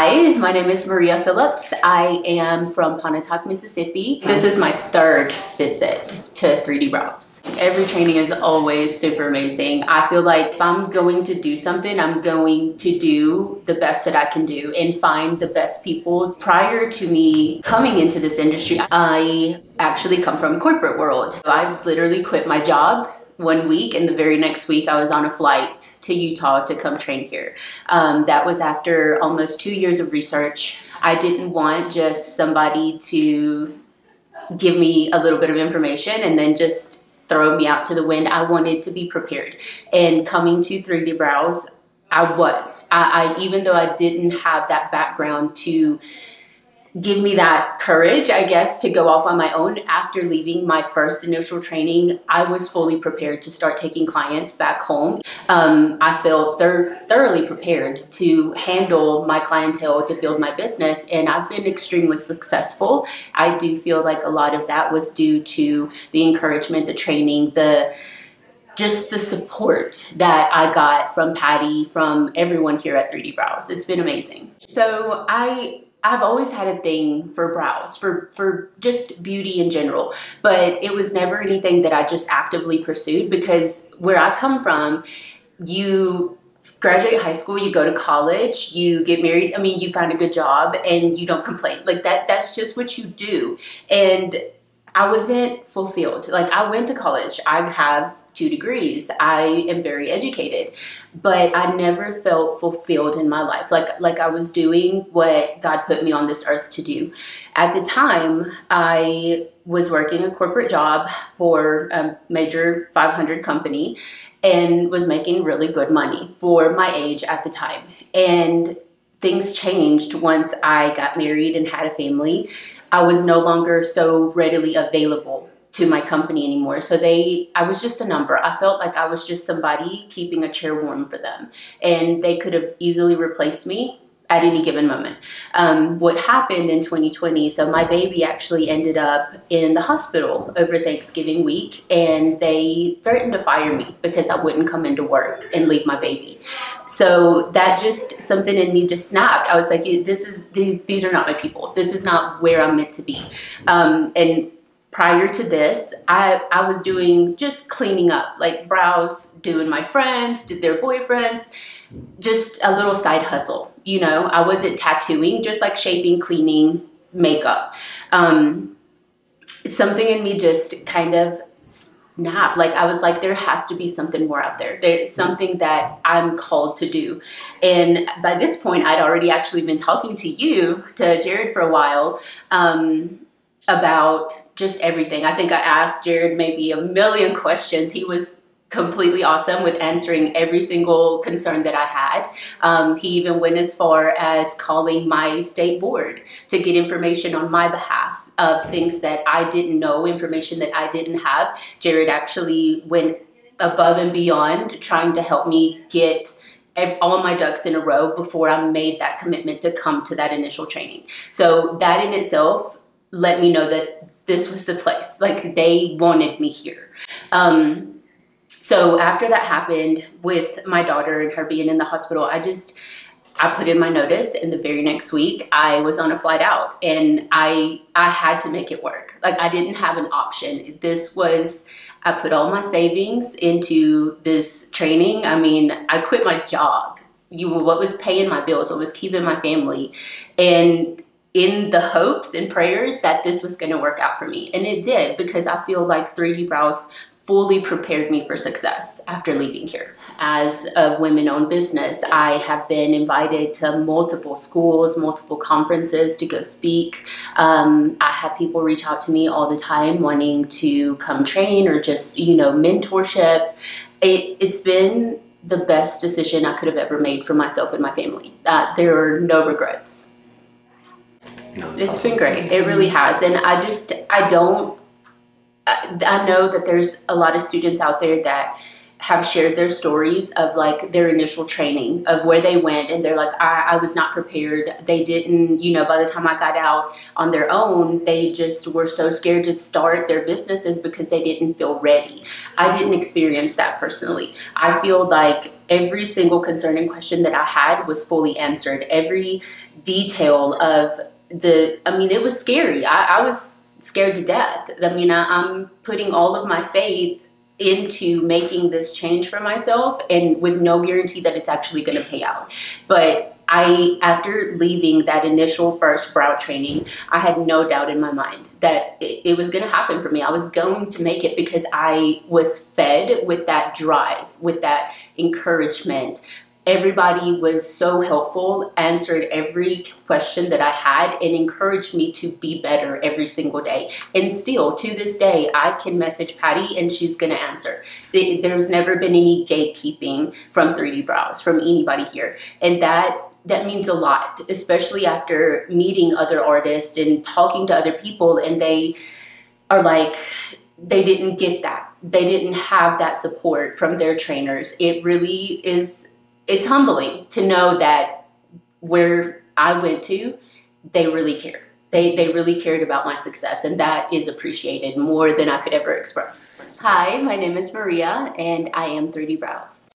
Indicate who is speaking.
Speaker 1: Hi, my name is Maria Phillips. I am from Pontotoc, Mississippi. This is my third visit to 3D Brows. Every training is always super amazing. I feel like if I'm going to do something, I'm going to do the best that I can do and find the best people. Prior to me coming into this industry, I actually come from corporate world. I literally quit my job 1 week, and the very next week I was on a flight to Utah to come train here. That was after almost 2 years of research. I didn't want just somebody to give me a little bit of information and then just throw me out to the wind. I wanted to be prepared. And coming to 3D Brows, I even though I didn't have that background to give me that courage, I guess, to go off on my own. After leaving my first initial training, I was fully prepared to start taking clients back home. I felt thoroughly prepared to handle my clientele, to build my business, and I've been extremely successful. I do feel like a lot of that was due to the encouragement, the training, just the support that I got from Patty, from everyone here at 3D Brows. It's been amazing. So I've always had a thing for brows, for just beauty in general, but it was never anything that I just actively pursued, because where I come from, you graduate high school, you go to college, you get married, I mean, you find a good job and you don't complain. Like that's just what you do. And I wasn't fulfilled. Like, I went to college, I have 2 degrees, I am very educated, but I never felt fulfilled in my life. Like I was doing what God put me on this earth to do. At the time, I was working a corporate job for a major 500 company and was making really good money for my age at the time. And things changed once I got married and had a family. I was no longer so readily available to my company anymore. So I was just a number. I felt like I was just somebody keeping a chair warm for them, and they could have easily replaced me at any given moment. What happened in 2020, so my baby actually ended up in the hospital over Thanksgiving week, and they threatened to fire me because I wouldn't come into work and leave my baby. So that just, something in me just snapped. I was like, these are not my people. This is not where I'm meant to be. And prior to this, I was doing just cleaning up, like brows, doing my friends, did their boyfriends, just a little side hustle. You know, I wasn't tattooing, just like shaping, cleaning, makeup. Something in me just kind of snapped. Like, I was like, there has to be something more out there. There's something that I'm called to do. And by this point, I'd already actually been talking to Jared for a while, about just everything. I think I asked Jared maybe a million questions. He was completely awesome with answering every single concern that I had. He even went as far as calling my state board to get information on my behalf of things that I didn't know, information that I didn't have. Jared actually went above and beyond trying to help me get all my ducks in a row before I made that commitment to come to that initial training. So that in itself let me know that this was the place. Like, they wanted me here. So after that happened with my daughter and her being in the hospital, I put in my notice, and the very next week I was on a flight out, and I had to make it work. Like, I didn't have an option. I put all my savings into this training. I mean, I quit my job. What was paying my bills, what was keeping my family, and in the hopes and prayers that this was going to work out for me. And it did, because I feel like 3D Brows fully prepared me for success after leaving here. As a women-owned business, I have been invited to multiple schools, multiple conferences to go speak. I have people reach out to me all the time wanting to come train or just, mentorship. It's been the best decision I could have ever made for myself and my family. There are no regrets. It's been great. It really has. And I know that there's a lot of students out there that have shared their stories of like their initial training, of where they went, and they're like, I was not prepared. They didn't, you know, by the time I got out on their own, they just were so scared to start their businesses because they didn't feel ready. I didn't experience that personally. I feel like every single concerning question that I had was fully answered. Every detail of it was scary. I was scared to death. I'm putting all of my faith into making this change for myself, and with no guarantee that it's actually going to pay out. But after leaving that initial first brow training, I had no doubt in my mind that it was going to happen for me. I was going to make it because I was fed with that drive, with that encouragement. Everybody was so helpful, answered every question that I had, and encouraged me to be better every single day. And still, to this day, I can message Patty and she's gonna answer. There's never been any gatekeeping from 3D Brows, from anybody here. And that means a lot, especially after meeting other artists and talking to other people, and they are like, they didn't get that. They didn't have that support from their trainers. It really is, it's humbling to know that where I went to, they really care. They really cared about my success, and that is appreciated more than I could ever express. Hi, my name is Maria, and I am 3D Brows.